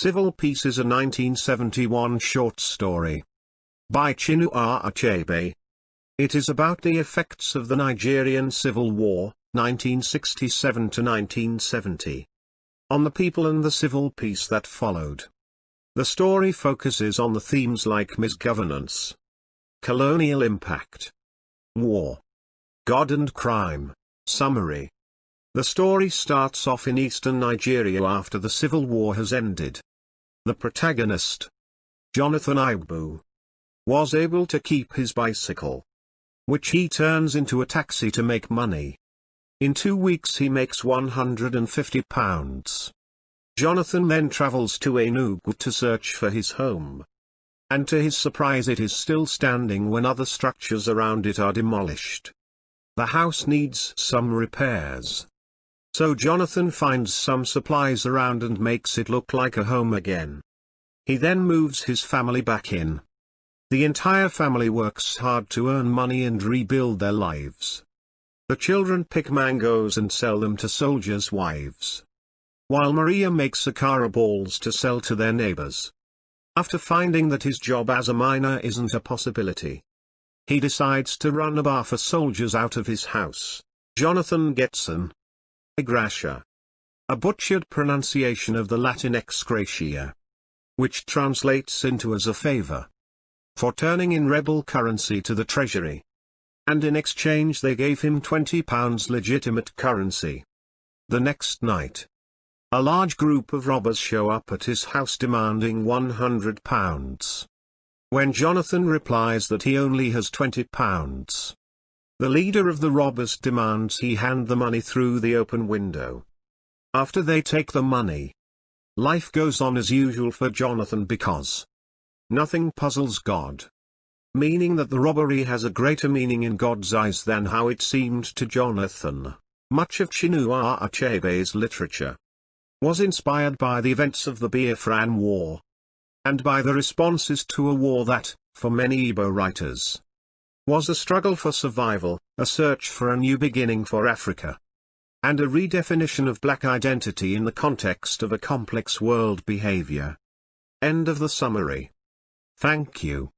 Civil Peace is a 1971 short story by Chinua Achebe. It is about the effects of the Nigerian Civil War, 1967 to 1970, on the people and the civil peace that followed. The story focuses on the themes like misgovernance, colonial impact, war, God and crime. Summary. The story starts off in eastern Nigeria after the Civil War has ended. The protagonist, Jonathan Achebe, was able to keep his bicycle, which he turns into a taxi to make money. In 2 weeks he makes £150. Jonathan then travels to Enugu to search for his home. And to his surprise it is still standing when other structures around it are demolished. The house needs some repairs. So Jonathan finds some supplies around and makes it look like a home again. He then moves his family back in. The entire family works hard to earn money and rebuild their lives. The children pick mangoes and sell them to soldiers' wives, while Maria makes akara balls to sell to their neighbors. After finding that his job as a miner isn't a possibility, he decides to run a bar for soldiers out of his house. Jonathan gets an Agrisure, a butchered pronunciation of the Latin ex gratia, which translates into as a favor, for turning in rebel currency to the treasury. And in exchange they gave him £20 legitimate currency. The next night, a large group of robbers show up at his house demanding £100. When Jonathan replies that he only has £20, the leader of the robbers demands he hand the money through the open window. After they take the money, life goes on as usual for Jonathan because nothing puzzles God. Meaning that the robbery has a greater meaning in God's eyes than how it seemed to Jonathan. Much of Chinua Achebe's literature was inspired by the events of the Biafran War, and by the responses to a war that, for many Igbo writers, was a struggle for survival, a search for a new beginning for Africa, and a redefinition of black identity in the context of a complex world behavior. End of the summary. Thank you.